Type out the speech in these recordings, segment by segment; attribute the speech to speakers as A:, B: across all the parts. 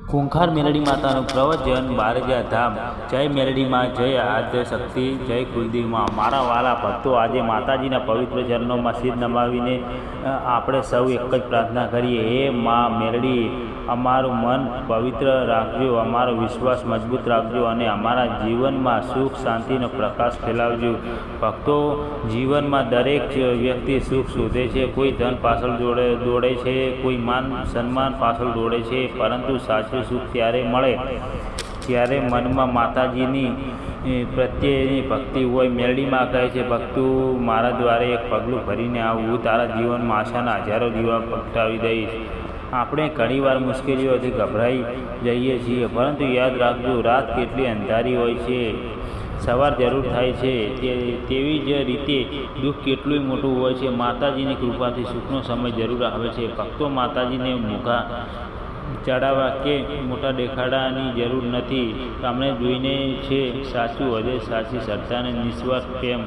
A: ખૂંખાર મેલડી માતાનું પ્રવચન બારજા ધામ। જય મેલડી માં, જય આદ્ય શક્તિ, જય કુલદેવી માં। મારા વાલા ભક્તો, આજે માતાજીના પવિત્ર ચરણોમાં શિર નમાવીને આપણે સૌ એક જ પ્રાર્થના કરીએ, હે માં મેલડી, અમારું મન પવિત્ર રાખજો, અમારો વિશ્વાસ મજબૂત રાખજો અને અમારા જીવનમાં સુખ શાંતિનો પ્રકાશ ફેલાવજો। ભક્તો, જીવનમાં દરેક વ્યક્તિ સુખ શોધે છે, કોઈ ધન પાછળ દોડે છે, કોઈ માન સન્માન પાછળ દોડે છે, પરંતુ સાચું સુખ ત્યારે મળે જ્યારે મનમાં માતાજીની પ્રત્યેની ભક્તિ હોય। મેલડીમાં કહે છે, ભક્તું મારા દ્વારે એક પગલું ભરીને આવ, હું તારા જીવનમાં આશાના હજારો દીવા પ્રગટાવી દઈશ। આપણે ઘણીવાર મુશ્કેલીઓથી ગભરાઈ જઈએ છીએ, પરંતુ યાદ રાખજો, રાત કેટલી અંધારી હોય છે, સવાર જરૂર થાય છે, તેવી જ રીતે દુઃખ કેટલું મોટું હોય છે, માતાજીની કૃપાથી સુખનો સમય જરૂર આવે છે। ભક્તો, માતાજીને મોઘા ચડાવવા કે મોટા દેખાડાની જરૂર નથી, તમને જોઈને છે સાચું હૃદય, સાચી શ્રદ્ધા અને નિસ્વાર્થ પ્રેમ।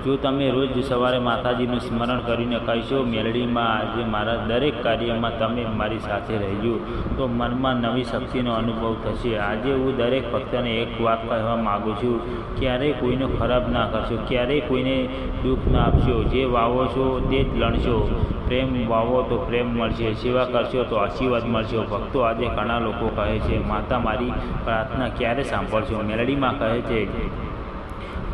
A: જો તમે રોજ સવારે માતાજીનું સ્મરણ કરીને કહીશો, મેલડીમાં આજે મારા દરેક કાર્યમાં તમે મારી સાથે રહેજો, તો મનમાં નવી શક્તિનો અનુભવ થશે। આજે હું દરેક ભક્તને એક વાત કહેવા માગું છું, ક્યારેય કોઈનો ખરાબ ના કરશો, ક્યારેય કોઈને દુઃખ ના આપશો। જે વાવો છો તે જ લણશો, પ્રેમ વાવો તો પ્રેમ મળશે, સેવા કરશો તો આશીર્વાદ મળશે। ભક્તો, આજે ઘણા લોકો કહે છે, માતા મારી પ્રાર્થના ક્યારે સાંભળશો? મેલડીમાં કહે છે,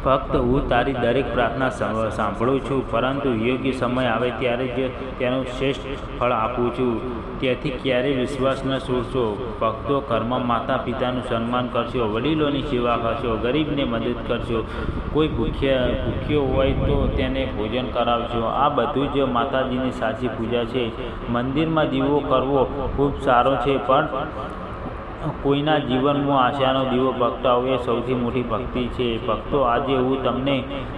A: ફક્ત હું તારી દરેક પ્રાર્થના સાંભળું છું, પરંતુ યોગ્ય સમય આવે ત્યારે જ તેનું શ્રેષ્ઠ ફળ આપું છું, તેથી ક્યારેય વિશ્વાસ ન છોડશો। ભક્તો, ઘરમાં માતા પિતાનું સન્માન કરશો, વડીલોની સેવા કરશો, ગરીબને મદદ કરશો, કોઈ ભૂખ્યો હોય તો તેને ભોજન કરાવશો, આ બધું જ માતાજીની સાચી પૂજા છે। મંદિરમાં દીવો કરવો ખૂબ સારો છે, પણ કોઈના જીવનમાં આશાનો દીવો પ્રગટાવવો એ સૌથી મોટી ભક્તિ છે। ભક્તો, આજે હું તમને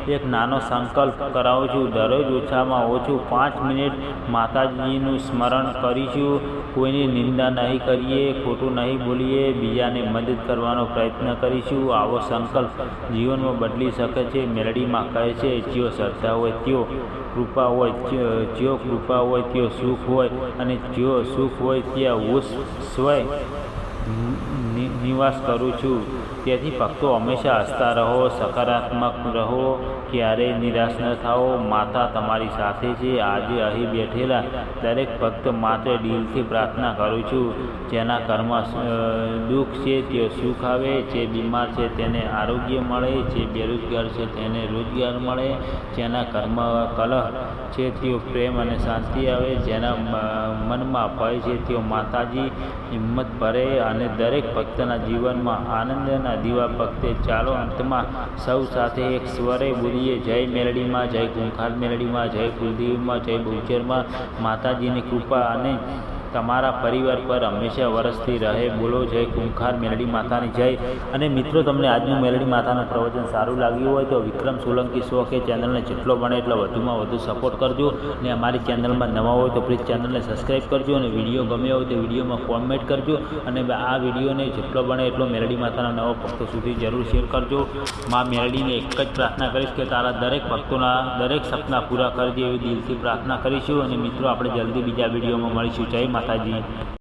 A: એક નાનો સંકલ્પ કરાવું છું, દરરોજ ઓછામાં ઓછું 5 મિનિટ માતાજીનું સ્મરણ કરીશું, કોઈની નિંદા નહીં કરીએ, ખોટું નહીં બોલીએ, બીજાને મદદ કરવાનો પ્રયત્ન કરીશું। આવો સંકલ્પ જીવનમાં બદલી શકે છે। મેલડીમાં કહે છે, જ્યો શ્રદ્ધા હોય ત્યો કૃપા હોય, જ્યો કૃપા હોય ત્યો સુખ હોય, અને જ્યો સુખ હોય ત્યાં હું સ્વયં નિવાસ કરું છું। તેથી ભક્તો, હંમેશા હસતા રહો, સકારાત્મક રહો, ક્યારેય નિરાશ ન થાઓ, માતા તમારી સાથે છે। આજે અહીં બેઠેલા દરેક ભક્ત માટે દિલથી પ્રાર્થના કરું છું, જેના ઘરમાં દુઃખ છે તે સુખ આવે, જે બીમાર છે તેને આરોગ્ય મળે, જે બેરોજગાર છે તેને રોજગાર મળે, જેના ઘરમાં કલહ છે તેઓ પ્રેમ અને શાંતિ આવે, જેના મનમાં ભય છે તેઓ માતાજી હિંમત ભરે, અને દરેક ભક્તના જીવનમાં આનંદના દીવા પ્રગટે। ચાલો અંતમાં સૌ સાથે એક સ્વરે બોલીએ, જય મેલડીમાં, જય ખૂંખાર મેલડીમાં, જય કુલદેવીમાં, જય બહુચરમાં। માતાજીની કૃપા અને તમારા પરિવાર પર હંમેશા વરસતી રહે। બોલો જય ખૂંખાર મેલડી માતાની જય। અને મિત્રો, તમને આજનું મેલડી માતાનું પ્રવચન સારું લાગ્યું હોય તો વિક્રમ સોલંકી શો કે ચેનલને જેટલો બને એટલો વધુમાં વધુ સપોર્ટ કરજો, અને અમારી ચેનલમાં નવા હોય તો પ્લીઝ ચેનલને સબસ્ક્રાઈબ કરજો, અને વિડીયો ગમ્યો હોય તો વિડીયોમાં કોમેન્ટ કરજો, અને આ વિડીયોને જેટલો બને એટલો મેલડી માતાના નવા ભક્તો સુધી જરૂર શેર કરજો। માં મેલડીને એક જ પ્રાર્થના કરીશ કે તારા દરેક ભક્તોના દરેક સપના પૂરા કરજે, એવી દિલથી પ્રાર્થના કરીશું। અને મિત્રો, આપણે જલ્દી બીજા વિડીયોમાં મળીશું। જય માતાજી।